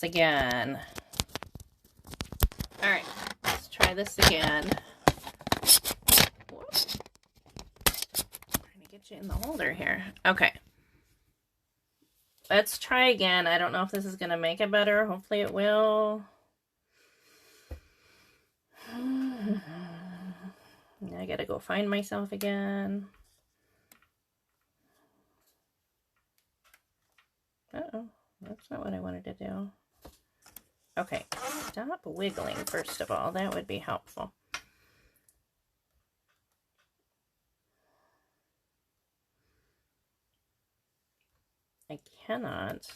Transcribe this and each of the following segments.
again. All right, let's try this again. Whoops. Trying to get you in the holder here. Okay. Let's try again. I don't know if this is going to make it better. Hopefully it will. I gotta go find myself again. Uh-oh, that's not what I wanted to do. Okay, stop wiggling first of all. That would be helpful. I cannot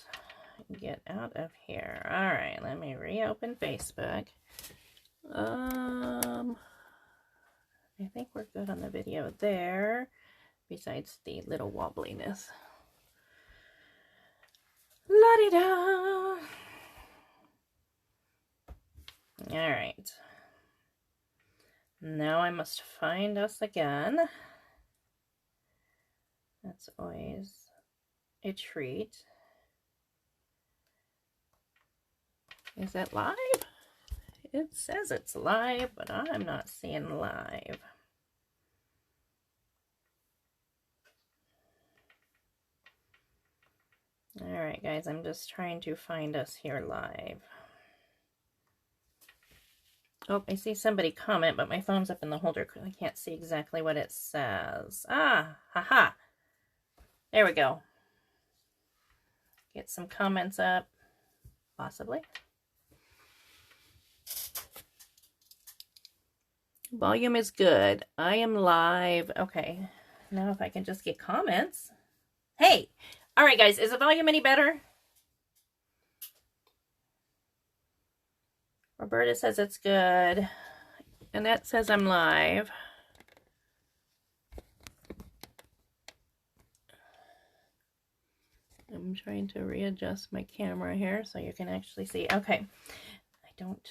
get out of here. All right, let me reopen Facebook. I think we're good on the video there, besides the little wobbliness. La-di-da! All right. Now I must find us again. That's always a treat. Is it live? It says it's live, but I'm not seeing live. All right, guys, I'm just trying to find us here live. Oh, I see somebody comment, but my phone's up in the holder. I can't see exactly what it says. Ah, haha. There we go. Get some comments up, possibly. Volume is good. I am live. Okay. Now if I can just get comments. Hey! All right, guys. Is the volume any better? Roberta says it's good. Annette says I'm live. I'm trying to readjust my camera here so you can actually see. Okay. I don't...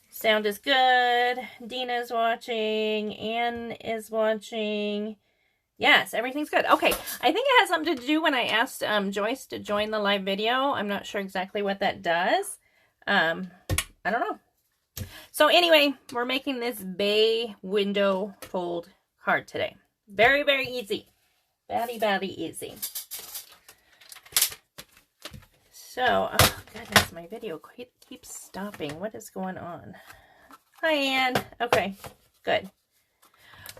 Sound is good. Dina's watching. Ann is watching. Yes, everything's good. Okay, I think it has something to do when I asked Joyce to join the live video. I'm not sure exactly what that does. I don't know. So anyway, we're making this bay window fold card today. Very, very easy. Batty easy. So, oh goodness, my video keeps stopping. What is going on? Hi, Ann. Okay, good.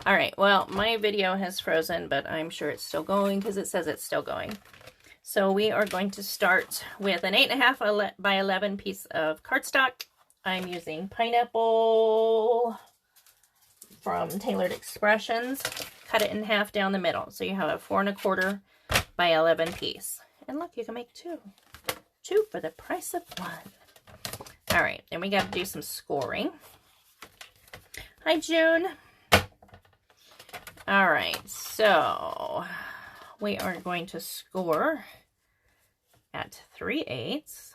All right, well, my video has frozen, but I'm sure it's still going because it says it's still going. So we are going to start with an 8.5 by 11 piece of cardstock. I'm using Pineapple from Tailored Expressions. Cut it in half down the middle. So you have a 4 1/4 by 11 piece. And look, you can make two. Two for the price of one. All right, then we got to do some scoring. Hi, June. All right, so we are going to score at 3/8.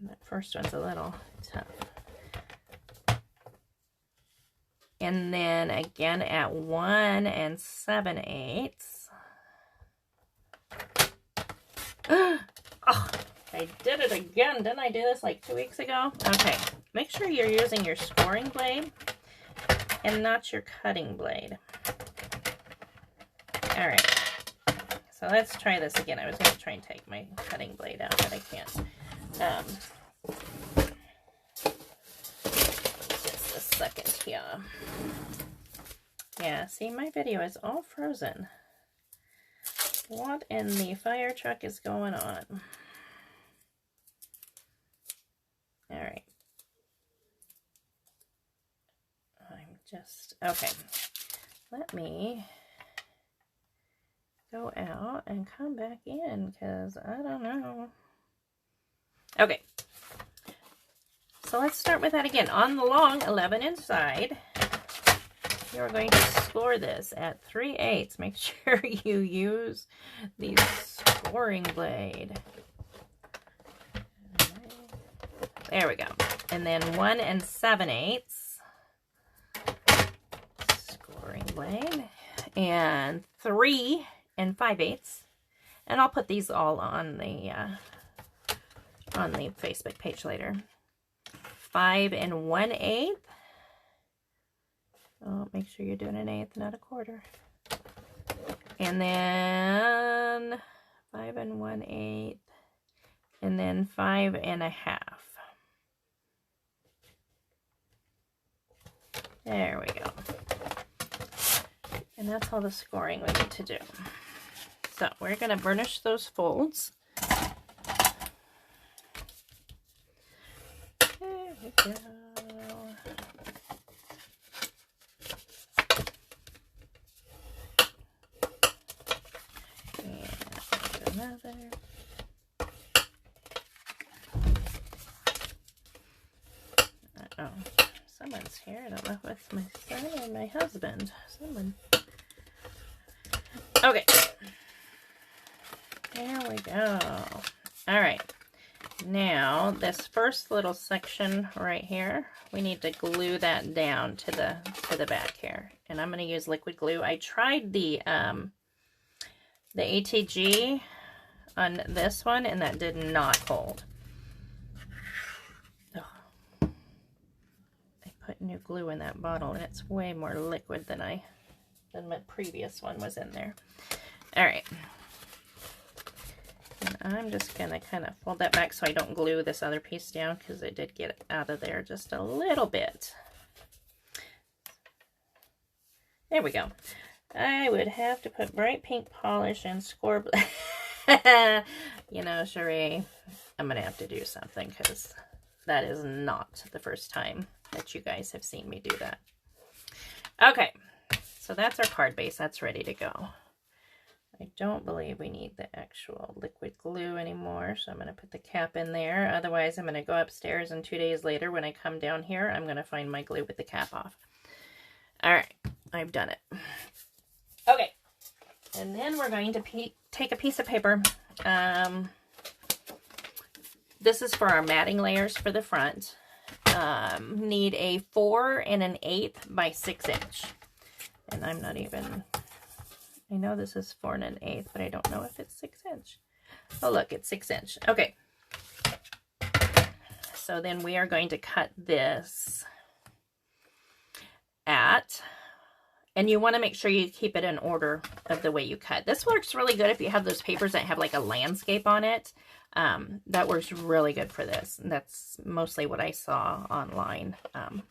That first one's a little tough. And then again at 1 7/8. Oh, I did it again. Didn't I do this like 2 weeks ago? Okay. Make sure you're using your scoring blade and not your cutting blade. All right. So let's try this again. I was going to try and take my cutting blade out, but I can't. Just a second here. Yeah, see, my video is all frozen. What in the fire truck is going on? All right. Okay. Let me go out and come back in because I don't know. Okay. So let's start with that again. On the long 11 inside, you're going to score this at 3/8. Make sure you use the scoring blade. There we go. And then 1 7/8. Scoring blade. And 3 5/8. And I'll put these all on the Facebook page later. 5 1/8. Oh, make sure you're doing an eighth, not a quarter. And then 5 1/8. And then 5 1/2. There we go. And that's all the scoring we need to do. So we're going to burnish those folds. There we go. And another. Uh-oh. Someone's here. I don't know if it's my son or my husband. Someone. Okay. There we go. All right. Now, this first little section right here, we need to glue that down to the back here. And I'm going to use liquid glue. I tried the ATG on this one, and that did not hold. Put new glue in that bottle, and it's way more liquid than my previous one was in there. All right, and I'm just gonna kind of fold that back so I don't glue this other piece down, because it did get out of there just a little bit. There we go. I would have to put bright pink polish and score. You know, Cherie, I'm gonna have to do something, because that is not the first time that you guys have seen me do that. Okay, so that's our card base. That's ready to go. I don't believe we need the actual liquid glue anymore, so I'm going to put the cap in there. Otherwise, I'm going to go upstairs, and 2 days later when I come down here, I'm going to find my glue with the cap off. All right, I've done it. Okay, and then we're going to take a piece of paper. This is for our matting layers for the front. Need a 4 1/8 by 6 inch. And I'm not even, I know this is 4 1/8, but I don't know if it's 6 inch. Oh, look, it's 6 inch. Okay. So then we are going to cut this at, and you want to make sure you keep it in order of the way you cut. This works really good if you have those papers that have like a landscape on it. That works really good for this. And that's mostly what I saw online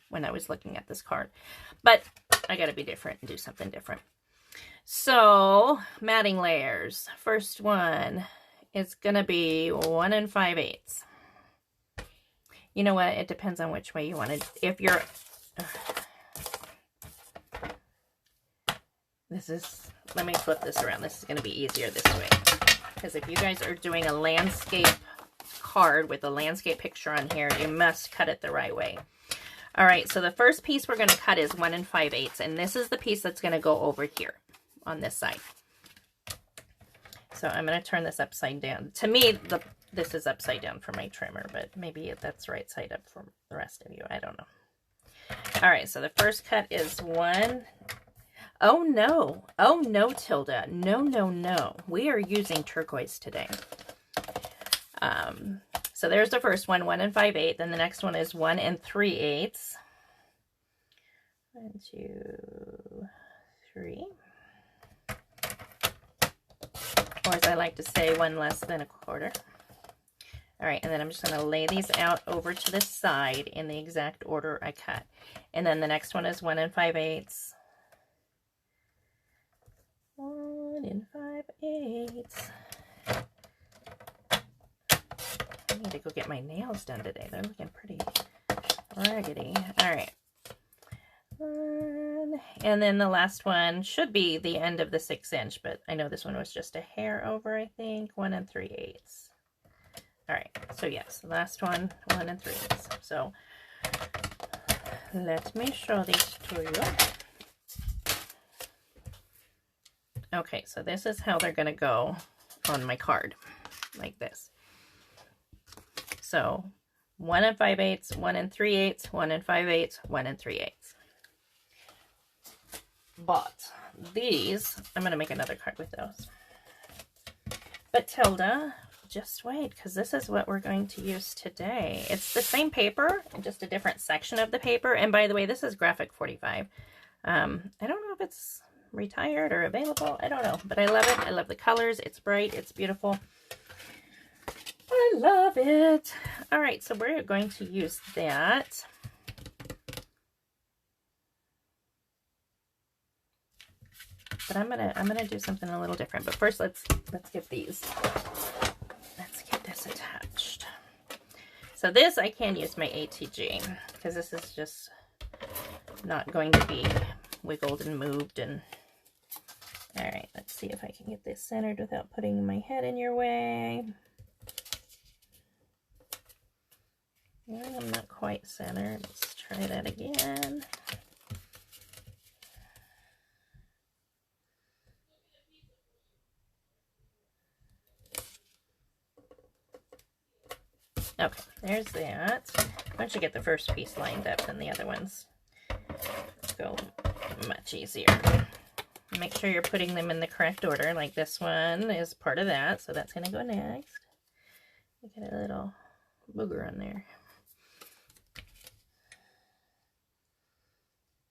when I was looking at this card. But I got to be different and do something different. So, matting layers. First one is going to be 1 5/8. You know what? It depends on which way you want it. If you're... let me flip this around. This is going to be easier this way. Because if you guys are doing a landscape card with a landscape picture on here, you must cut it the right way. All right, so the first piece we're going to cut is 1 5/8, and this is the piece that's going to go over here on this side. So I'm going to turn this upside down. To me, this is upside down for my trimmer, but maybe that's right side up for the rest of you. I don't know. All right, so the first cut is 1. Oh no, Tilda, no. We are using turquoise today. So there's the first one, 1 5/8. Then the next one is 1 3/8. 1, 2, 3. Or as I like to say, 1 less than a quarter. All right, and then I'm just going to lay these out over to the side in the exact order I cut. And then the next one is 1 5/8. 1 5/8. I need to go get my nails done today. They're looking pretty raggedy. All right. And then the last one should be the end of the 6 inch, but I know this one was just a hair over, I think. 1 3/8. All right. So yes, the last one, 1 3/8. So let me show these to you. Okay, so this is how they're going to go on my card, like this. So 1 5/8, 1 3/8, 1 5/8, 1 3/8. But these, I'm going to make another card with those. But Tilda, just wait, because this is what we're going to use today. It's the same paper, just a different section of the paper. And by the way, this is Graphic 45. I don't know if it's retired or available. I don't know, but I love it. I love the colors. It's bright. It's beautiful. I love it. All right, so we're going to use that. But I'm gonna do something a little different. But first, let's get these. Let's get this attached. So this I can use my ATG because this is just not going to be wiggled and moved. And all right, let's see if I can get this centered without putting my head in your way. Well, I'm not quite centered. Let's try that again. Okay, there's that. Once you get the first piece lined up, then the other ones go much easier. Make sure you're putting them in the correct order. Like this one is part of that, so that's going to go next. Get a little booger on there.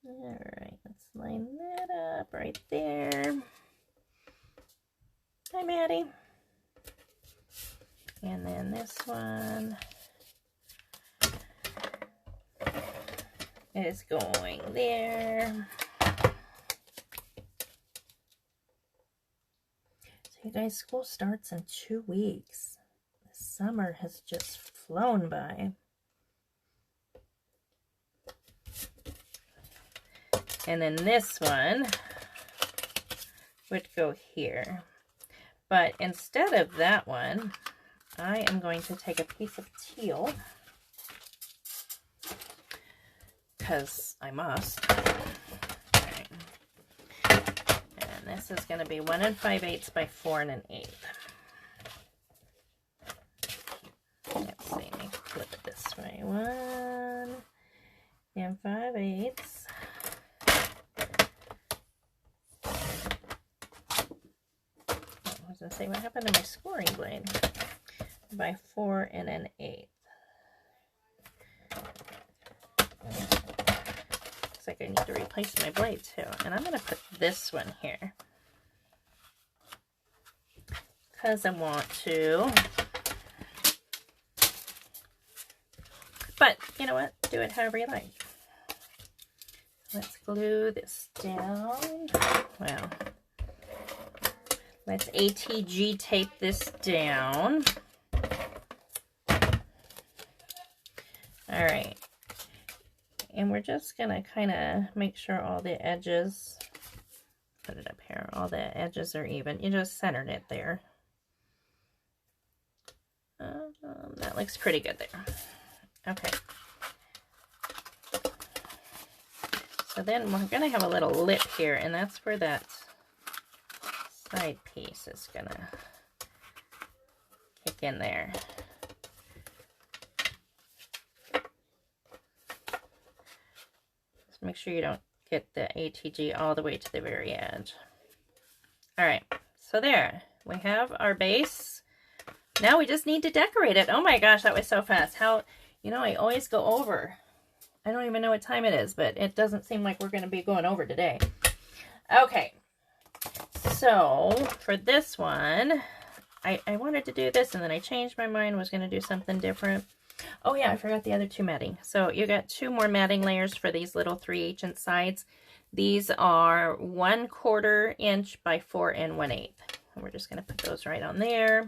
Alright, let's line that up right there. Hi, Maddie. And then this one is going there. So you guys, school starts in 2 weeks. The summer has just flown by. And then this one would go here. But instead of that one, I am going to take a piece of teal, because I must. Okay. And this is going to be 1 5/8 by 4 1/8. Let's see, let me flip it this way. 1 5/8. I was going to say, what happened to my scoring blade? By 4 1/8. Looks like I need to replace my blade too. And I'm going to put this one here because I want to. But you know what? Do it however you like. Let's glue this down. Well, let's ATG tape this down. All right, and we're just gonna kind of make sure all the edges, put it up here, all the edges are even. You just centered it there. That looks pretty good there. Okay. So then we're gonna have a little lip here, and that's where that side piece is gonna kick in there. Make sure you don't get the ATG all the way to the very edge. All right, so there we have our base. Now we just need to decorate it. Oh my gosh, that was so fast. How, you know, I always go over. I don't even know what time it is, but it doesn't seem like we're going to be going over today. Okay, so for this one, I wanted to do this, and then I changed my mind, was going to do something different. Oh yeah, I forgot the other 2 matting. So you got 2 more matting layers for these little 3/8" sides. These are 1/4 inch by 4 1/8. And we're just going to put those right on there.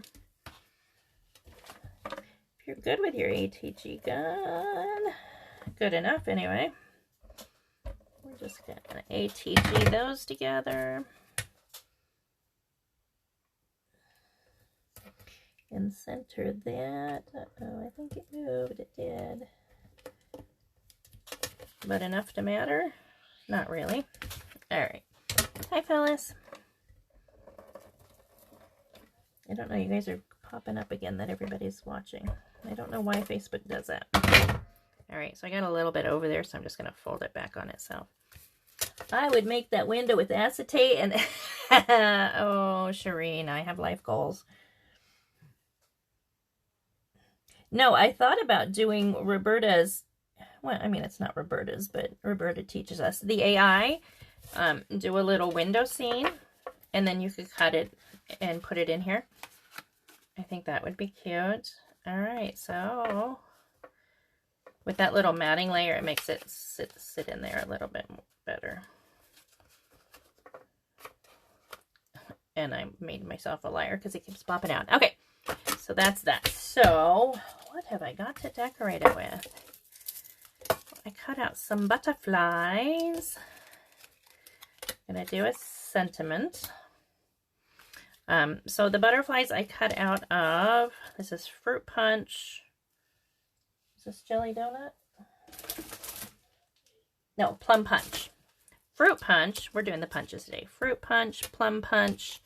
If you're good with your ATG gun, good enough anyway. We're just going to ATG those together. And center that. Uh-oh, I think it moved. It did. But enough to matter? Not really. All right. Hi, fellas. I don't know. You guys are popping up again that everybody's watching. I don't know why Facebook does that. All right. So I got a little bit over there, so I'm just going to fold it back on itself. I would make that window with acetate and... Oh, Shireen, I have life goals. No, I thought about doing Roberta's, well, I mean, it's not Roberta's, but Roberta teaches us the AI, do a little window scene, and then you could cut it and put it in here. I think that would be cute. All right, so with that little matting layer, it makes it sit in there a little bit better. And I made myself a liar because it keeps popping out. Okay, so that's that. So what have I got to decorate it with? I cut out some butterflies. I'm gonna do a sentiment. So the butterflies I cut out of, this is fruit punch. Is this jelly donut? No, plum punch. Fruit punch, we're doing the punches today. Fruit punch, plum punch,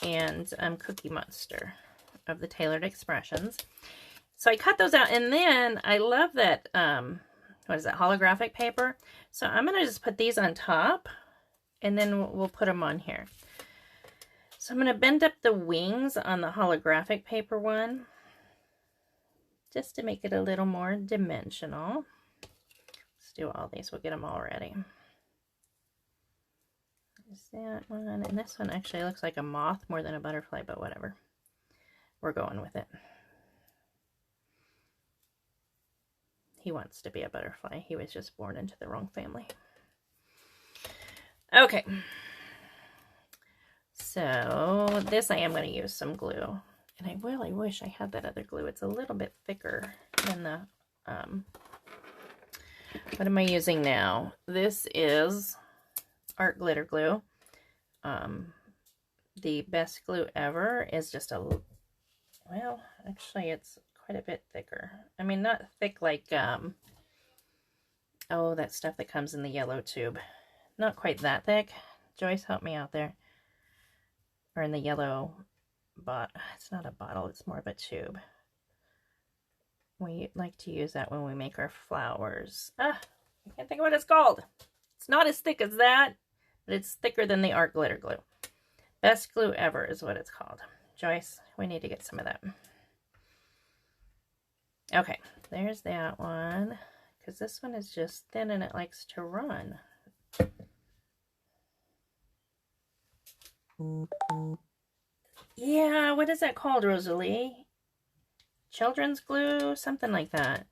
and Cookie Monster of the Tailored Expressions. So I cut those out, and then I love that, what is that, holographic paper? So I'm going to just put these on top, and then we'll put them on here. So I'm going to bend up the wings on the holographic paper one, just to make it a little more dimensional. Let's do all these, we'll get them all ready. There's that one, and this one actually looks like a moth more than a butterfly, but whatever. We're going with it. He wants to be a butterfly. He was just born into the wrong family. Okay. So this I am going to use some glue. And I really wish I had that other glue. It's a little bit thicker than the, what am I using now? This is art glitter glue. The best glue ever is just a, well, actually it's quite a bit thicker. I mean, not thick like, oh, that stuff that comes in the yellow tube. Not quite that thick. Joyce, help me out there. Or in the yellow bottle. It's not a bottle, it's more of a tube. We like to use that when we make our flowers. I can't think of what it's called. It's not as thick as that, but it's thicker than the art glitter glue. Best glue ever is what it's called. Joyce, we need to get some of that. Okay, there's that one. Because this one is just thin and it likes to run. Yeah, what is that called, Rosalie? Children's glue? Something like that.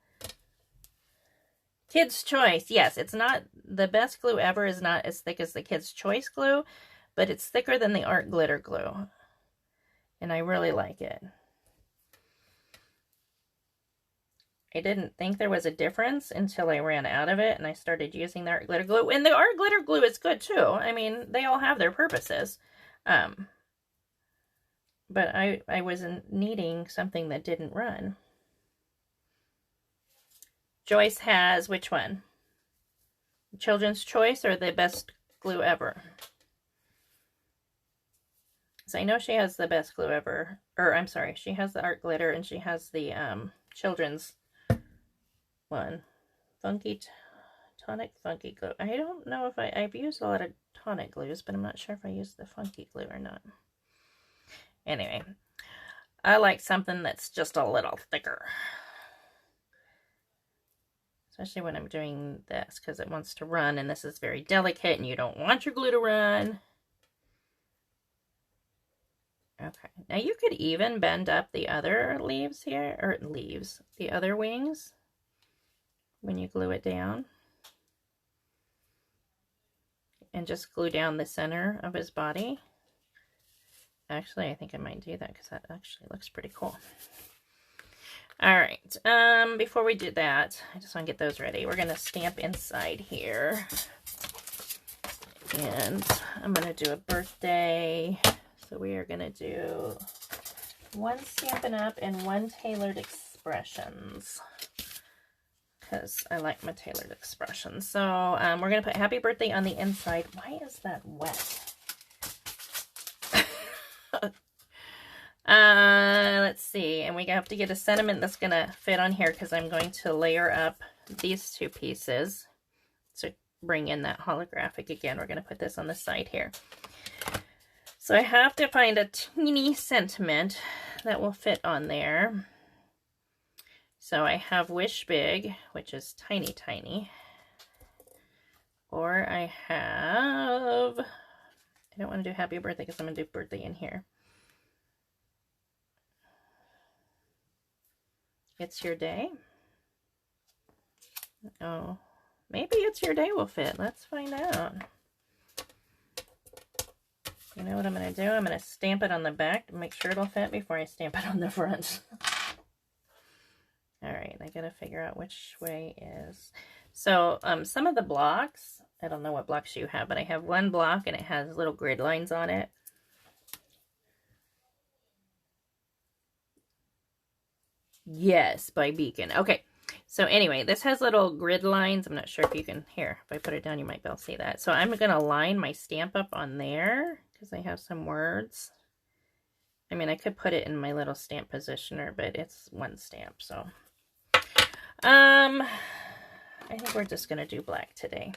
Kids' Choice. Yes, it's not, the best glue ever is not as thick as the Kids' Choice glue, but it's thicker than the art glitter glue. And I really like it. I didn't think there was a difference until I ran out of it and I started using the art glitter glue. And the art glitter glue is good too. I mean, they all have their purposes. But I wasn't needing something that didn't run. Joyce has which one? Children's Choice or the best glue ever? So I know she has the best glue ever. Or I'm sorry, she has the art glitter and she has the children's one. Tonic Funky Glue. I don't know if I've used a lot of tonic glues, but I'm not sure if I used the funky glue or not. Anyway, I like something that's just a little thicker. Especially when I'm doing this, because it wants to run, and this is very delicate, and you don't want your glue to run. Okay, now you could even bend up the other leaves here, or leaves, the other wings, when you glue it down. And just glue down the center of his body. Actually, I think I might do that because that actually looks pretty cool. All right, before we do that, I just want to get those ready. We're going to stamp inside here. And I'm going to do a birthday. So we are going to do one Stampin' Up! And one Tailored Expressions. Because I like my Tailored Expressions. So we're going to put Happy Birthday on the inside. Why is that wet? Let's see, and we have to get a sentiment that's going to fit on here because I'm going to layer up these two pieces to bring in that holographic again. We're going to put this on the side here. So I have to find a teeny sentiment that will fit on there. So I have Wish Big, which is tiny, tiny. Or I have, I don't want to do Happy Birthday because I'm going to do birthday in here. It's Your Day. Oh, maybe It's Your Day will fit. Let's find out. You know what I'm going to do? I'm going to stamp it on the back to make sure it'll fit before I stamp it on the front. All right, I got to figure out which way is. So some of the blocks, I don't know what blocks you have, but I have one block and it has little grid lines on it. Yes, by Beacon. Okay, so anyway, this has little grid lines. I'm not sure if you can, here, if I put it down, you might be able to see that. So I'm going to line my stamp up on there because I have some words. I mean, I could put it in my little stamp positioner, but it's one stamp, so. I think we're just going to do black today.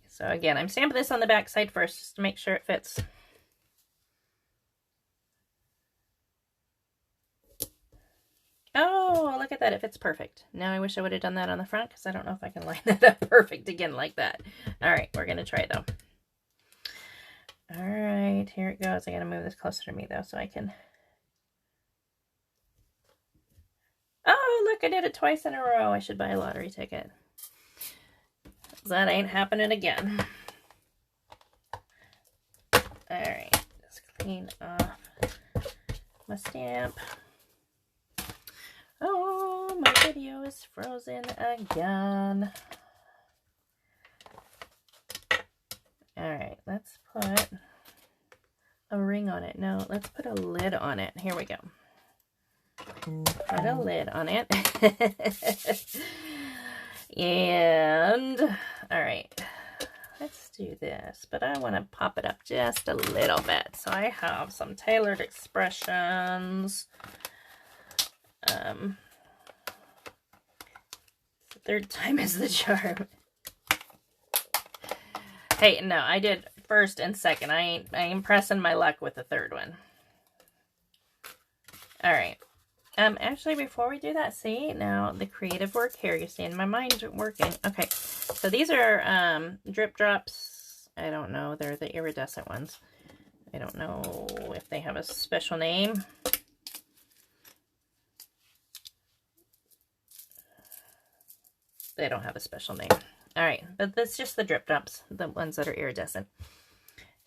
So again, I'm stamping this on the back side first just to make sure it fits. Oh, look at that. It fits perfect. Now I wish I would have done that on the front because I don't know if I can line that up perfect again like that. All right, we're going to try though. All right, here it goes. I got to move this closer to me though so I can. Oh, look, I did it twice in a row. I should buy a lottery ticket. That ain't happening again. All right, just clean off my stamp. Oh, my video is frozen again. All right, let's put a ring on it. No, let's put a lid on it. Here we go. Put a lid on it. And, all right, let's do this. But I want to pop it up just a little bit. So I have some tailored expressions. The third time is the charm. Hey, no, I did first and second. I ain't pressing my luck with the third one. All right. Actually, before we do that, see, now the creative work here, you see in my mind working. Okay, so these are drip drops. I don't know. They're the iridescent ones. I don't know if they have a special name. They don't have a special name. All right, but that's just the drip drops, the ones that are iridescent.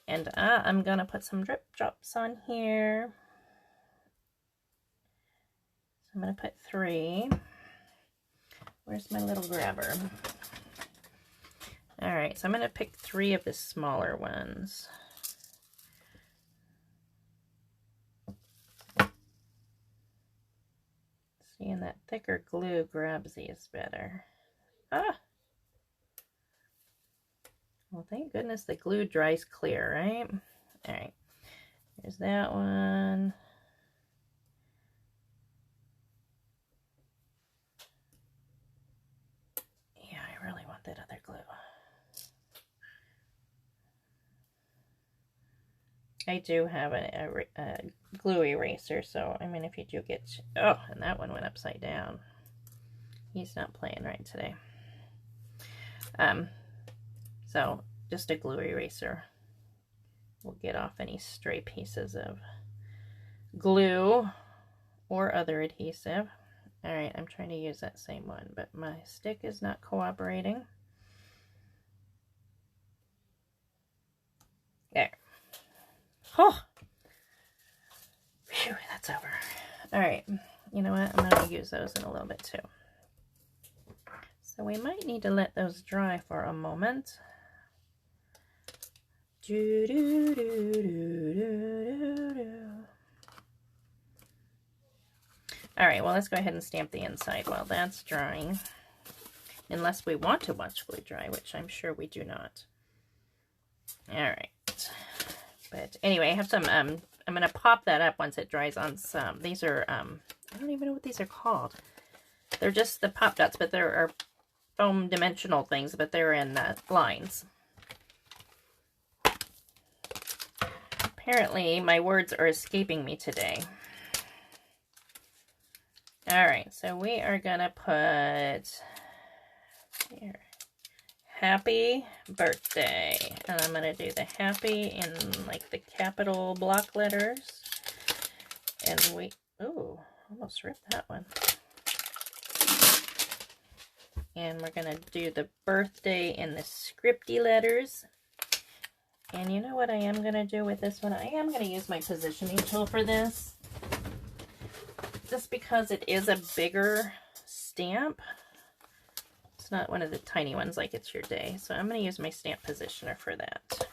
And I'm going to put some drip drops on here. I'm going to put 3. Where's my little grabber? All right, so I'm going to pick 3 of the smaller ones. See, and that thicker glue grabs these better. Ah! Well, thank goodness the glue dries clear, right? All right, here's that one. I really want that other glue. I do have a glue eraser, so I mean, if you do get, oh, and that one went upside down. He's not playing right today. So just a glue eraser will get off any stray pieces of glue or other adhesive. All right, I'm trying to use that same one, but my stick is not cooperating. There. Oh! Phew, that's over. All right, you know what? I'm going to use those in a little bit too. So we might need to let those dry for a moment. Do, do, do, do, do, do, do. All right, well, let's go ahead and stamp the inside while that's drying. Unless we want to watch glue dry, which I'm sure we do not. All right. But anyway, I have some, I'm going to pop that up once it dries on some. These are, I don't even know what these are called. They're just the pop dots, but there are foam dimensional things, but they're in lines. Apparently, my words are escaping me today. All right, so we are gonna put here, happy birthday. And I'm gonna do the happy in like the capital block letters. And we, ooh, almost ripped that one. And we're gonna do the birthday in the scripty letters. And you know what I am gonna do with this one? I am gonna use my positioning tool for this. Just because it is a bigger stamp. It's not one of the tiny ones like It's Your Day. So I'm going to use my stamp positioner for that.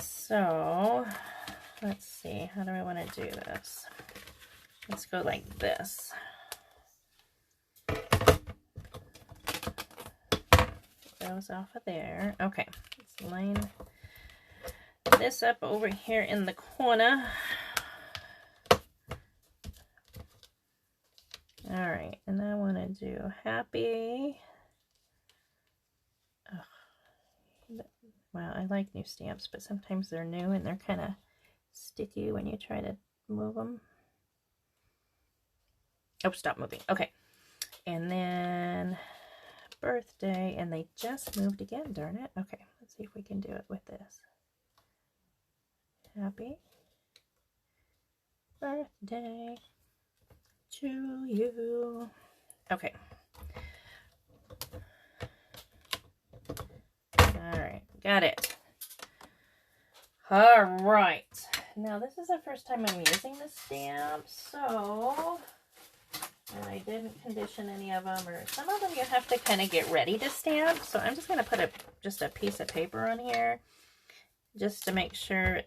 So let's see. How do I want to do this? Let's go like this. Goes off of there. Okay. Let's line this up over here in the corner. All right, and I want to do happy. Ugh. Wow, I like new stamps, but sometimes they're new and they're kind of sticky when you try to move them. Oh, stop moving. Okay, and then birthday, and they just moved again, darn it. Okay, let's see if we can do it with this. Happy birthday to you. Okay. All right, got it. All right. Now this is the first time I'm using the stamp, so and I didn't condition any of them, or some of them you have to kind of get ready to stamp. So I'm just going to put just a piece of paper on here just to make sure.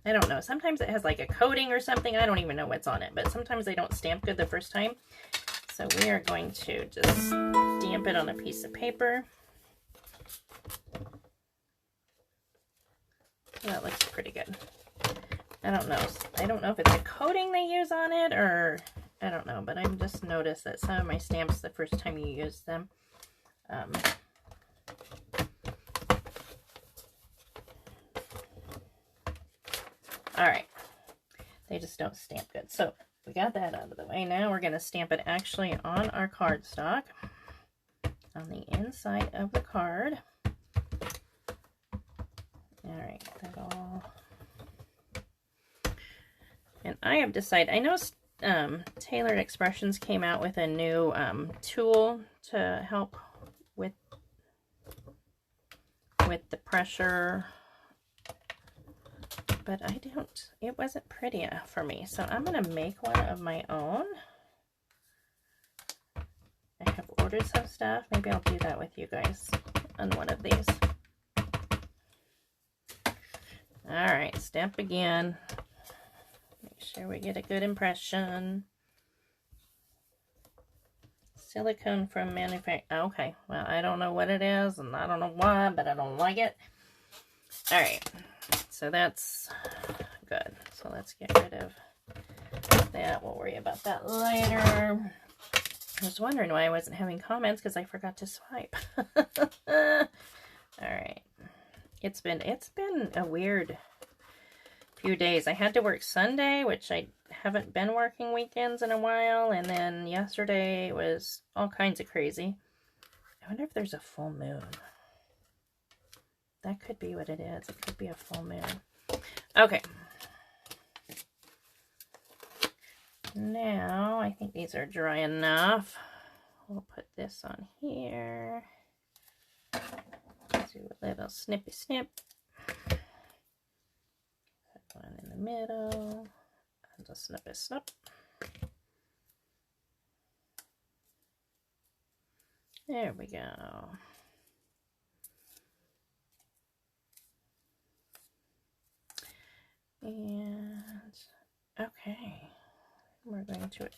I don't know. Sometimes it has like a coating or something. I don't even know what's on it, but sometimes they don't stamp good the first time. So we are going to just stamp it on a piece of paper. That looks pretty good. I don't know. I don't know if it's a coating they use on it or I don't know, but I've just noticed that some of my stamps, the first time you use them, all right, they just don't stamp good. So we got that out of the way. Now we're going to stamp it actually on our cardstock, on the inside of the card. All right, that all. And I have decided, I know Tailored Expressions came out with a new tool to help with the pressure, but it wasn't pretty enough for me. So I'm going to make one of my own. I have ordered some stuff. Maybe I'll do that with you guys on one of these. All right, stamp again. Make sure we get a good impression. Silicone from manufacturer. Okay, well, I don't know what it is, and I don't know why, but I don't like it. All right, so that's good. So let's get rid of that. We'll worry about that later. I was wondering why I wasn't having comments because I forgot to swipe. All right, it's been a weird few days. I had to work Sunday, which I haven't been working weekends in a while, and then yesterday was all kinds of crazy. I wonder if there's a full moon. That could be what it is. It could be a full moon. Okay. Now, I think these are dry enough. We'll put this on here. Do a little snippy snip. Put one in the middle. And a snippy snip. There we go. And, okay. We're going to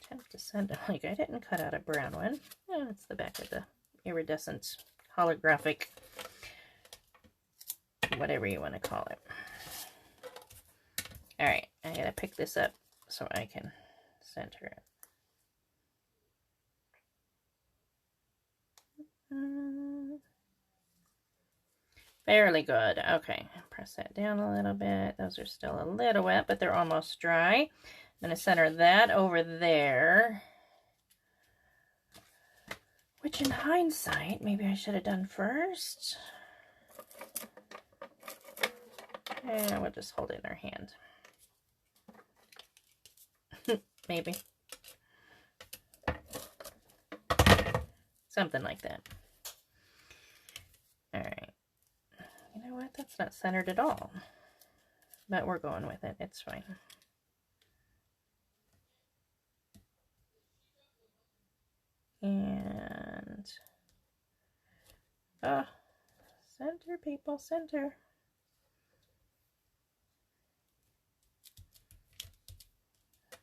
attempt to send it. Like, I didn't cut out a brown one. Oh, it's the back of the iridescent holographic, whatever you want to call it. All right, I gotta pick this up so I can center it. Fairly good. Okay, press that down a little bit. Those are still a little wet, but they're almost dry. I'm going to center that over there. Which in hindsight, maybe I should have done first. And we'll just hold it in our hand. Maybe. Something like that. Alright. You know what? That's not centered at all. But we're going with it. It's fine. And... oh, center, people, center.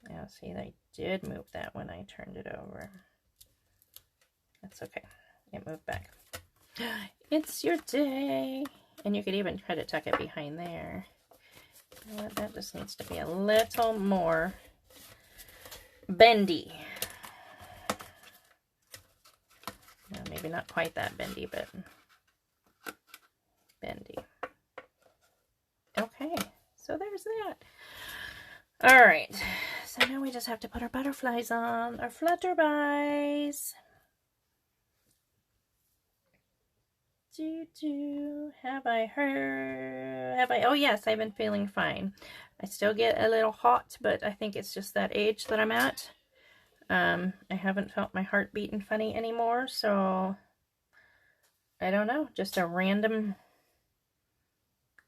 Now, see, I did move that when I turned it over. That's okay. It moved back. It's your day. And you could even try to tuck it behind there. You know what? That just needs to be a little more bendy. Well, maybe not quite that bendy, but bendy. Okay, so there's that. All right, so now we just have to put our butterflies on, our flutterbys. Have I heard? Oh yes, I've been feeling fine. I still get a little hot, but I think it's just that age that I'm at. I haven't felt my heart beating funny anymore, so I don't know, just a random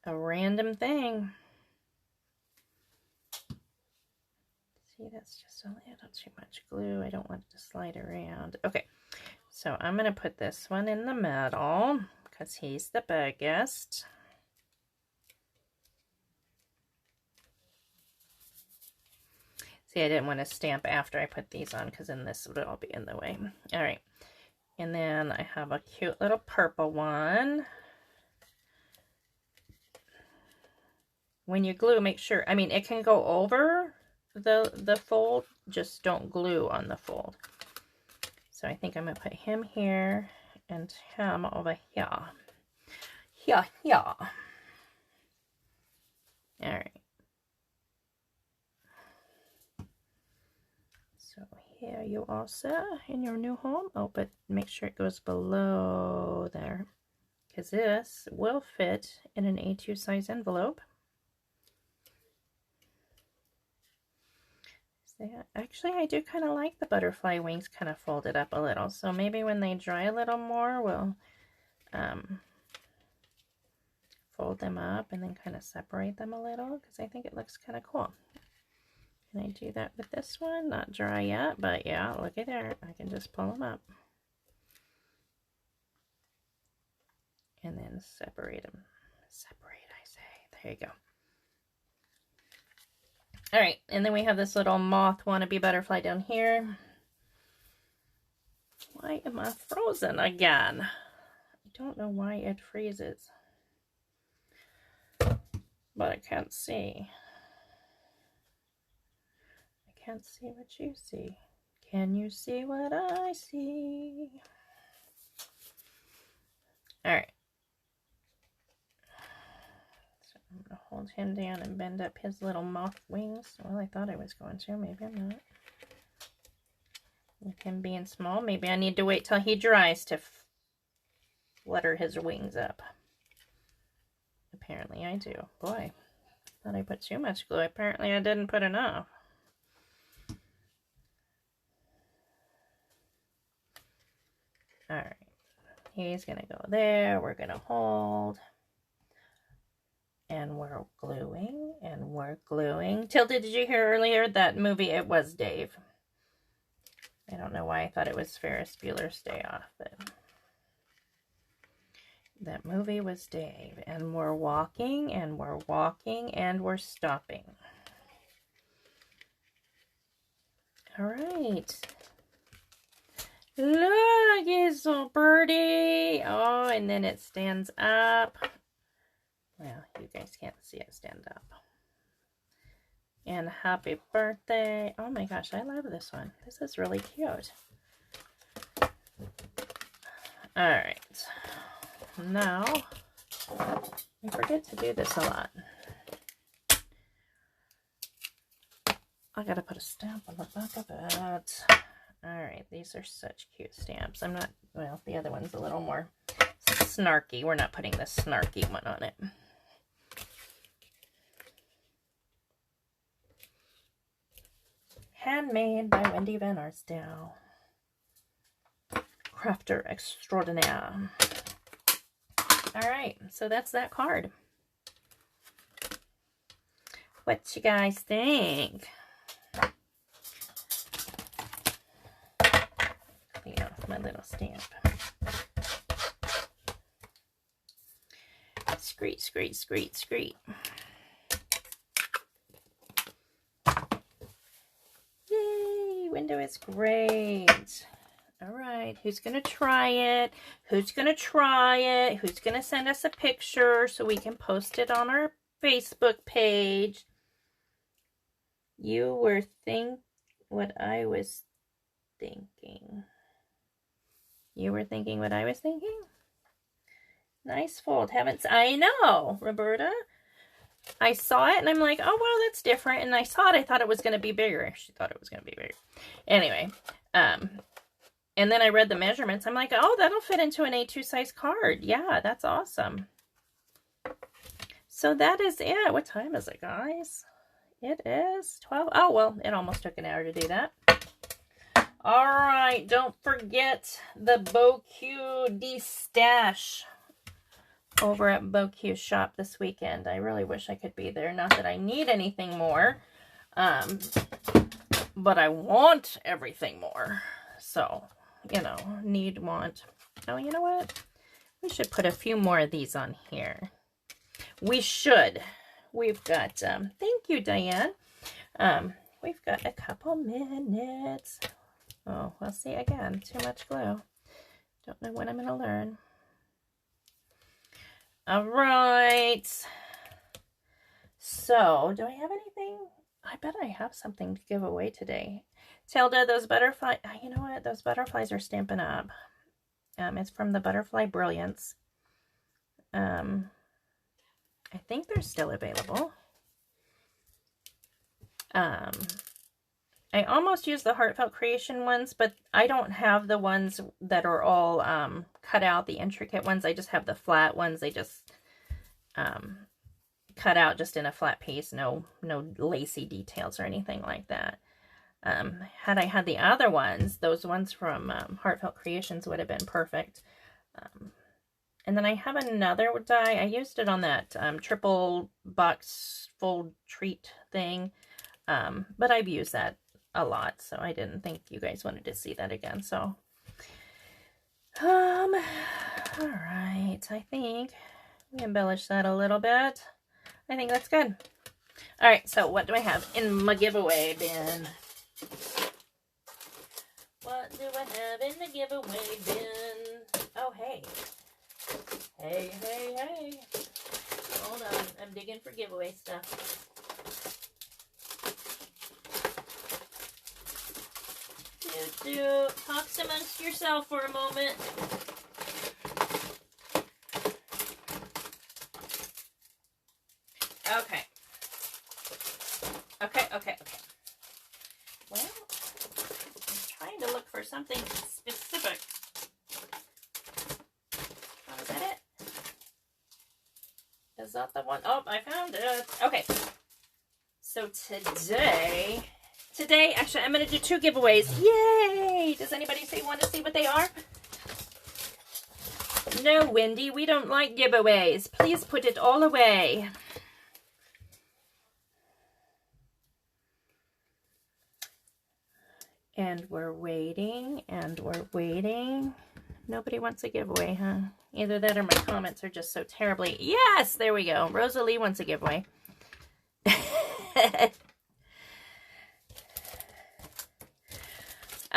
thing. See, that's just a little too much glue. I don't want it to slide around. Okay, so I'm going to put this one in the middle because he's the biggest. See, I didn't want to stamp after I put these on because then this would all be in the way. All right, and then I have a cute little purple one. When you glue, make sure, I mean, it can go over the fold, just don't glue on the fold. So I think I'm going to put him here and him over here. Here. All right. So here you are, sir, in your new home. Oh, but make sure it goes below there, because this will fit in an A2 size envelope. Actually, I do kind of like the butterfly wings kind of folded up a little, so maybe when they dry a little more, we'll fold them up and then kind of separate them a little, because I think it looks kind of cool. Can I do that with this one? Not dry yet, but yeah, look at there. I can just pull them up. And then separate them. Separate, I say. There you go. All right, and then we have this little moth wannabe butterfly down here. Why am I frozen again? I don't know why it freezes, but I can't see. I can't see what you see. Can you see what I see? All right. I'm going to hold him down and bend up his little moth wings. Well, I thought I was going to. Maybe I'm not. With him being small, maybe I need to wait till he dries to flutter his wings up. Apparently I do. Boy, I thought I put too much glue. Apparently I didn't put enough. All right. He's going to go there. We're going to hold. And we're gluing, and we're gluing. Tilda, did you hear earlier that movie? It was Dave. I don't know why I thought it was Ferris Bueller's Day Off, but that movie was Dave. And we're walking, and we're walking, and we're stopping. All right. Look, it's so pretty. Oh, and then it stands up. Well, you guys can't see it stand up. And happy birthday. Oh my gosh, I love this one. This is really cute. All right. Now, I forget to do this a lot. I gotta put a stamp on the back of it. Alright, these are such cute stamps. I'm not, well, the other one's a little more snarky. We're not putting the snarky one on it. Handmade by Wendy Van Arsdale. Crafter extraordinaire. Alright, so that's that card. What you guys think? Clean off my little stamp. Screet, screet, screet, screet. Yay, window is great. All right, who's going to try it? Who's going to try it? Who's going to send us a picture so we can post it on our Facebook page? You were what I was thinking. You were thinking what I was thinking? Nice fold. I know, Roberta. I saw it and I'm like, oh, well, that's different. And I saw it. I thought it was going to be bigger. She thought it was going to be bigger. Anyway, and then I read the measurements. I'm like, oh, that'll fit into an A2 size card. Yeah, that's awesome. So that is it. What time is it, guys? It is 12. Oh, well, it almost took an hour to do that. All right. Don't forget the BoQ de-stash over at BoQ shop this weekend. I really wish I could be there. Not that I need anything more, but I want everything more. So, you know, need, want. Oh, you know what? We should put a few more of these on here. We should. We've got, thank you, Diane. We've got a couple minutes. Oh, well, see, again, too much glue. Don't know when I'm going to learn. All right. So, do I have anything? I bet I have something to give away today. Tilda, those butterflies, you know what? Those butterflies are Stampin' Up. It's from the Butterfly Brilliance. I think they're still available. I almost used the Heartfelt Creation ones, but I don't have the ones that are all cut out, the intricate ones. I just have the flat ones. They just cut out just in a flat piece. No lacy details or anything like that. Had I had the other ones, those ones from Heartfelt Creations would have been perfect. And then I have another die. I used it on that triple box fold treat thing. But I've used that a lot, so I didn't think you guys wanted to see that again. So, all right. I think we embellished that a little bit. I think that's good. All right. So what do I have in my giveaway bin? What do I have in the giveaway bin? Oh, hey. Hey, hey, hey. Hold on. I'm digging for giveaway stuff. Talk amongst yourself for a moment. Okay. Okay. Well, I'm trying to look for something specific. Oh, is that it? Is that the one? Oh, I found it. Okay. So today, actually, I'm going to do 2 giveaways. Yay! Does anybody want to see what they are? No, Wendy, we don't like giveaways. Please put it all away. And we're waiting, and we're waiting. Nobody wants a giveaway, huh? Either that or my comments are just so terribly... Yes! There we go. Rosalie wants a giveaway.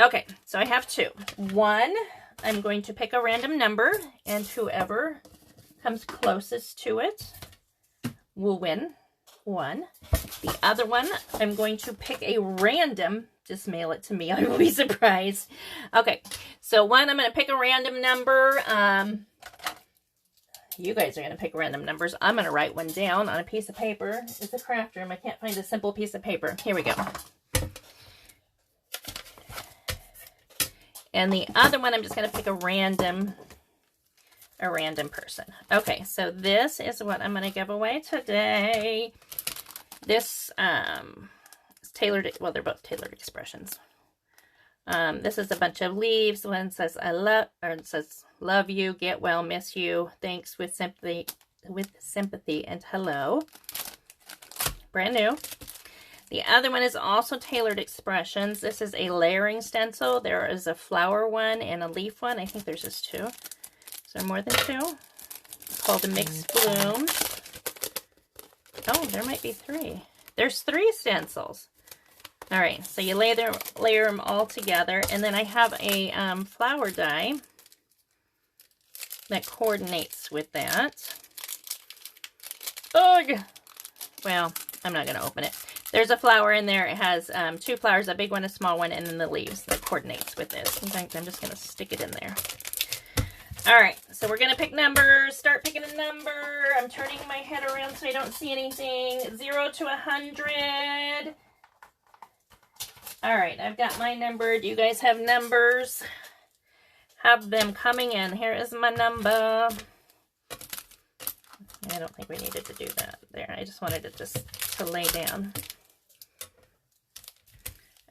Okay, so I have 2. One, I'm going to pick a random number, and whoever comes closest to it will win 1. The other one, I'm going to pick a random, just mail it to me, I will be surprised. Okay, so 1, I'm going to pick a random number. You guys are going to pick random numbers. I'm going to write one down on a piece of paper. It's a craft room. I can't find a simple piece of paper. Here we go. And the other one, I'm just going to pick a random person. Okay, so this is what I'm going to give away today. This is tailored, well, they're both tailored expressions. This is a bunch of leaves. One says I love, or it says love you, get well, miss you, thanks, with sympathy, and hello. Brand new. The other one is also tailored expressions. This is a layering stencil. There is a flower one and a leaf one. I think there's just two. Is there more than two? It's called a mixed blooms. Oh, there might be three. There's 3 stencils. All right, so you layer them all together, and then I have a flower die that coordinates with that. Ugh! Well, I'm not going to open it. There's a flower in there. It has 2 flowers, a big one, a small one, and then the leaves that coordinates with this. In fact, I'm just going to stick it in there. All right, so we're going to pick numbers. Start picking a number. I'm turning my head around so I don't see anything. 0 to 100. All right, I've got my number. Do you guys have numbers? Have them coming in. Here is my number. I don't think we needed to do that there. I just wanted it just to lay down.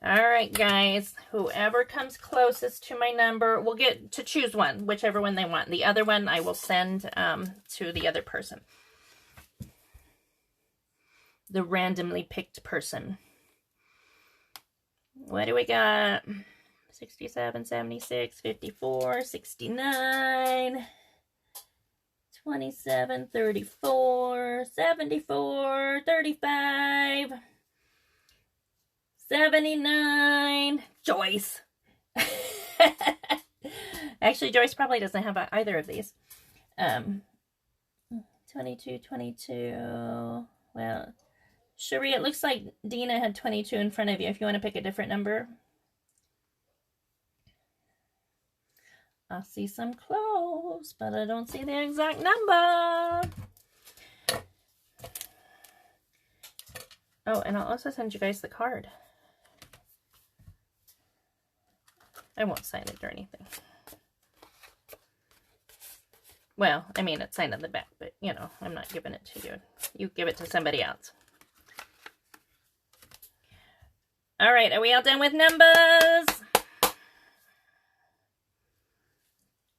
All right, guys. Whoever comes closest to my number will get to choose one, whichever one they want. The other one I will send to the other person. The randomly picked person. What do we got? 67, 76, 54, 69, 27, 34, 74, 35, 79. Joyce. Actually, Joyce probably doesn't have either of these. 22, 22. Well, Cherie, it looks like Dina had 22 in front of you. If you want to pick a different number. I see some close, but I don't see the exact number. Oh, and I'll also send you guys the card. I won't sign it or anything. Well, I mean, it's signed on the back, but, you know, I'm not giving it to you. You give it to somebody else. All right, are we all done with numbers?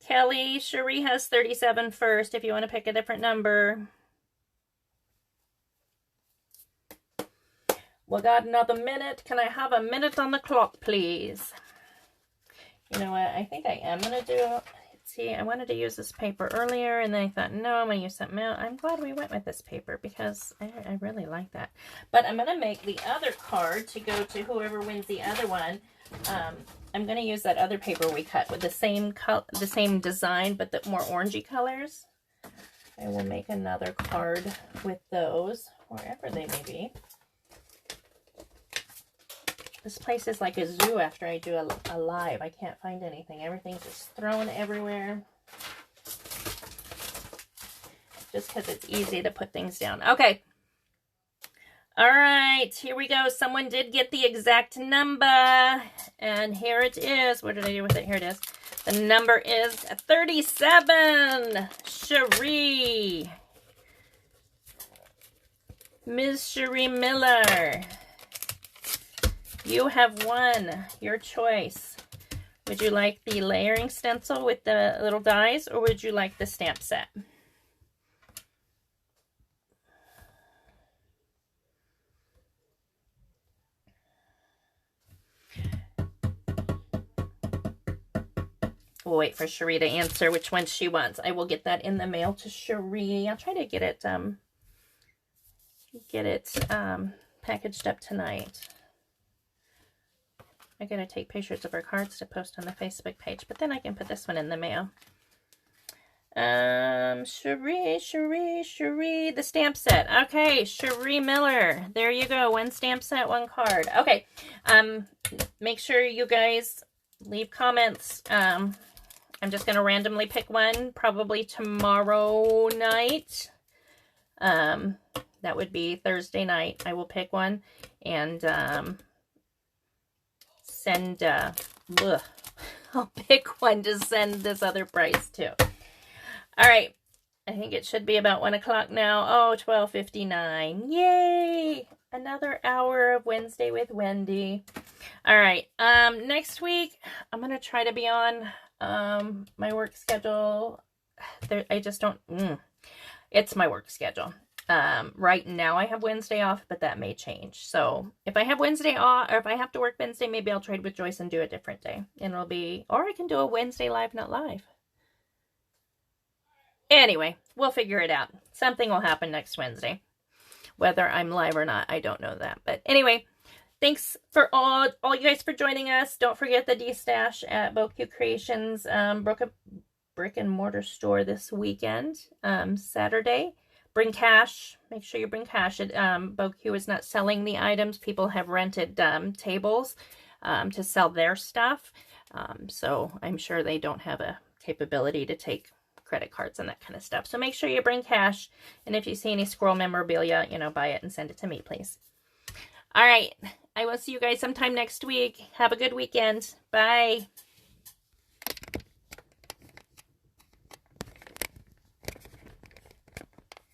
Kelly, Cherie has 37 first if you want to pick a different number. We got another minute. Can I have a minute on the clock, please? You know what? I think I am going to do... See, I wanted to use this paper earlier, and then I thought, no, I'm going to use something else. I'm glad we went with this paper because I really like that. But I'm going to make the other card to go to whoever wins the other one. I'm going to use that other paper we cut with the same design, but the more orangey colors. I will make another card with those, wherever they may be. This place is like a zoo after I do a live. I can't find anything. Everything's just thrown everywhere. Just because it's easy to put things down. Okay. All right. Here we go. Someone did get the exact number. And here it is. What did I do with it? Here it is. The number is 37. Cherie. Ms. Cherie Miller. You have won. Your choice. Would you like the layering stencil with the little dies, or would you like the stamp set? We'll wait for Cherie to answer which one she wants. I will get that in the mail to Cherie. I'll try to get it packaged up tonight. I'm going to take pictures of her cards to post on the Facebook page, but then I can put this one in the mail. Cherie, the stamp set. Okay, Cherie Miller. There you go. 1 stamp set, 1 card. Okay. Make sure you guys leave comments I'm just going to randomly pick one, probably tomorrow night. That would be Thursday night. I will pick one and send, I'll pick one to send this other price to. All right. I think it should be about 1 o'clock now. Oh, 12:59. Yay! Another hour of Wednesday with Wendy. All right. Next week, I'm going to try to be on my work schedule. I just don't... It's my work schedule. Right now I have Wednesday off, but that may change. So if I have Wednesday off, or if I have to work Wednesday, maybe I'll trade with Joyce and do a different day. And it'll be... Or I can do a Wednesday live, not live. Anyway, we'll figure it out. Something will happen next Wednesday. Whether I'm live or not, I don't know that. But anyway, thanks for all you guys for joining us. Don't forget the D-Stash at BoQ Creations brick and mortar store this weekend, Saturday. Bring cash. Make sure you bring cash. BoQ is not selling the items. People have rented tables to sell their stuff. So I'm sure they don't have a capability to take credit cards and that kind of stuff. So make sure you bring cash. And if you see any squirrel memorabilia, buy it and send it to me, please. All right. I will see you guys sometime next week. Have a good weekend. Bye.